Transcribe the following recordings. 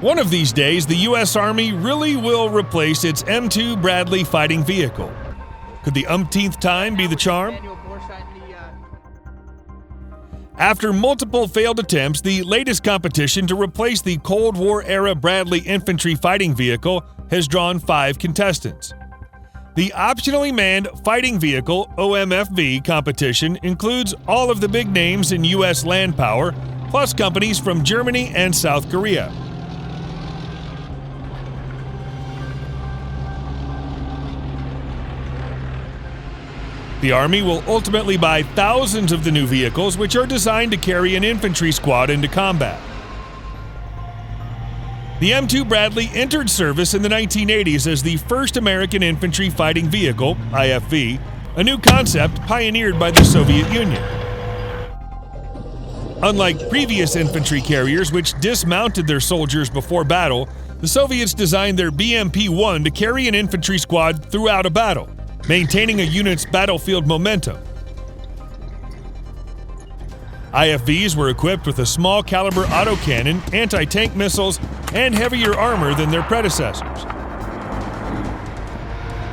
One of these days, the U.S. Army really will replace its M2 Bradley fighting vehicle. Could the umpteenth time be the charm? After multiple failed attempts, the latest competition to replace the Cold War-era Bradley infantry fighting vehicle has drawn 5 contestants. The optionally manned fighting vehicle OMFV competition includes all of the big names in U.S. land power, plus companies from Germany and South Korea. The Army will ultimately buy thousands of the new vehicles, which are designed to carry an infantry squad into combat. The M2 Bradley entered service in the 1980s as the first American infantry fighting vehicle, IFV, a new concept pioneered by the Soviet Union. Unlike previous infantry carriers, which dismounted their soldiers before battle, the Soviets designed their BMP-1 to carry an infantry squad throughout a battle, maintaining a unit's battlefield momentum. IFVs were equipped with a small caliber autocannon, anti-tank missiles, and heavier armor than their predecessors.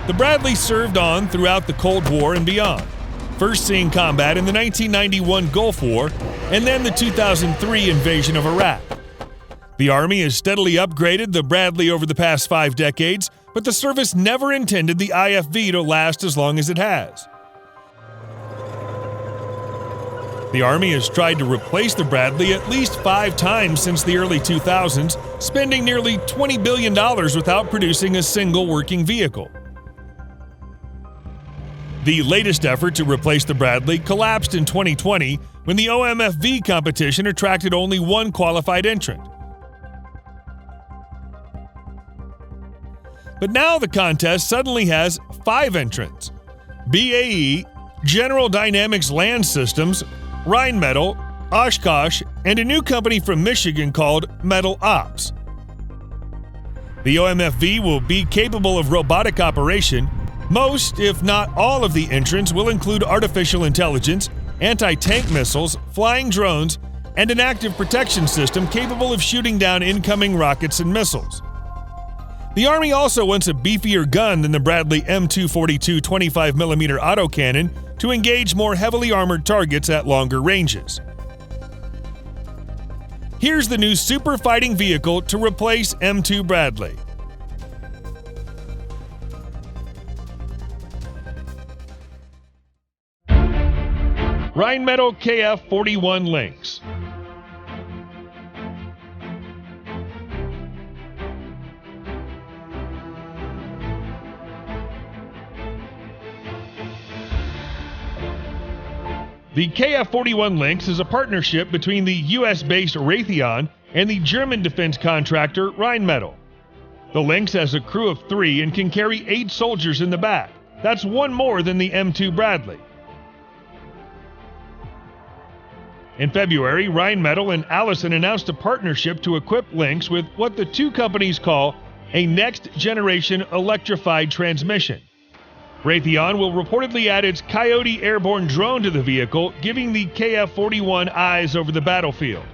The Bradley served on throughout the Cold War and beyond, first seeing combat in the 1991 Gulf War and then the 2003 invasion of Iraq. The Army has steadily upgraded the Bradley over the past 5 decades, but the service never intended the IFV to last as long as it has. The Army has tried to replace the Bradley at least 5 times since the early 2000s, spending nearly $20 billion without producing a single working vehicle. The latest effort to replace the Bradley collapsed in 2020 when the OMFV competition attracted only 1 qualified entrant. But now the contest suddenly has 5 entrants: BAE, General Dynamics Land Systems, Rheinmetall, Oshkosh, and a new company from Michigan called Mettle Ops. The OMFV will be capable of robotic operation. Most, if not all, of the entrants will include artificial intelligence, anti-tank missiles, flying drones, and an active protection system capable of shooting down incoming rockets and missiles. The Army also wants a beefier gun than the Bradley M242 25mm autocannon to engage more heavily armored targets at longer ranges. Here's the new super fighting vehicle to replace M2 Bradley. Rheinmetall KF41 Lynx. The KF41 Lynx is a partnership between the U.S.-based Raytheon and the German defense contractor Rheinmetall. The Lynx has a crew of 3 and can carry 8 soldiers in the back. That's 1 more than the M2 Bradley. In February, Rheinmetall and Allison announced a partnership to equip Lynx with what the 2 companies call a next-generation electrified transmission. Raytheon will reportedly add its Coyote airborne drone to the vehicle, giving the KF41 eyes over the battlefield.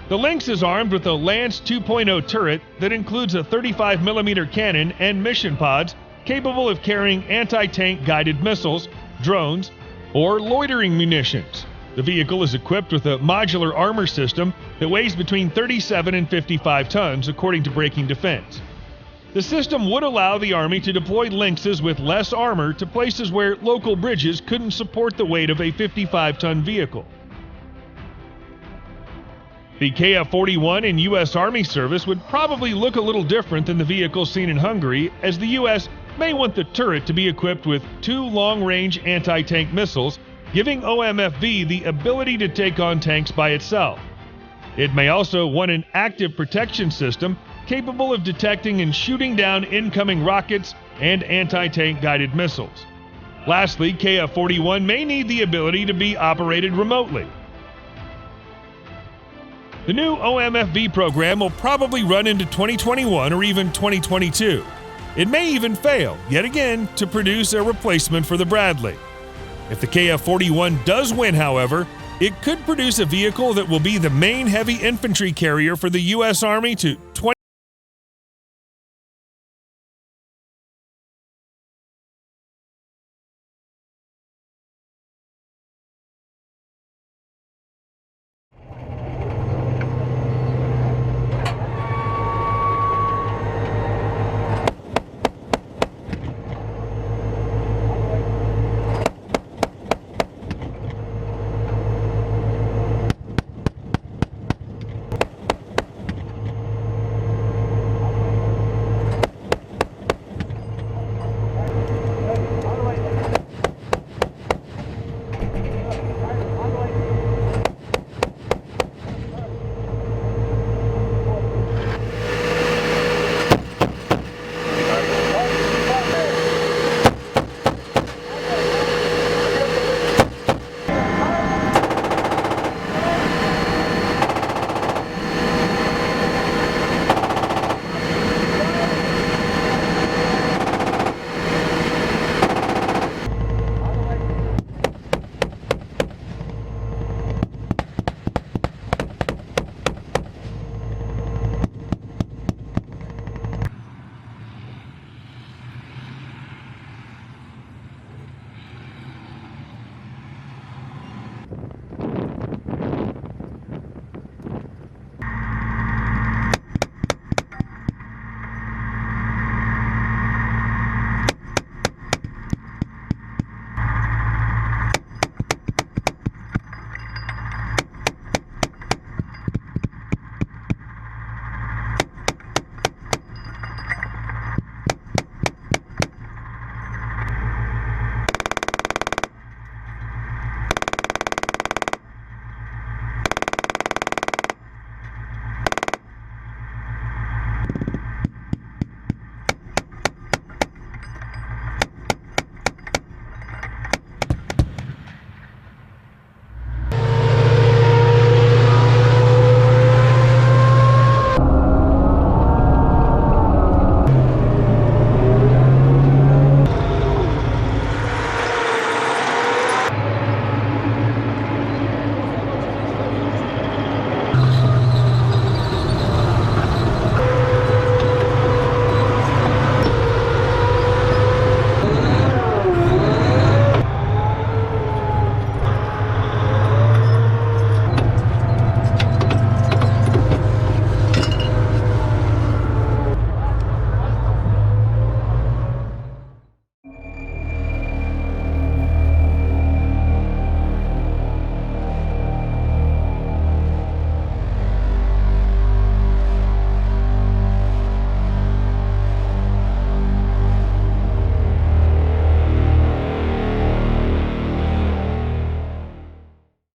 The Lynx is armed with a Lance 2.0 turret that includes a 35mm cannon and mission pods capable of carrying anti-tank guided missiles, drones, or loitering munitions. The vehicle is equipped with a modular armor system that weighs between 37 and 55 tons, according to Breaking Defense. The system would allow the Army to deploy Lynxes with less armor to places where local bridges couldn't support the weight of a 55-ton vehicle. The KF41 in U.S. Army service would probably look a little different than the vehicles seen in Hungary, as the U.S. may want the turret to be equipped with 2 long-range anti-tank missiles, giving OMFV the ability to take on tanks by itself. It may also want an active protection system capable of detecting and shooting down incoming rockets and anti-tank guided missiles. Lastly, KF41 may need the ability to be operated remotely. The new OMFV program will probably run into 2021 or even 2022. It may even fail, yet again, to produce a replacement for the Bradley. If the KF41 does win, however, it could produce a vehicle that will be the main heavy infantry carrier for the U.S. Army to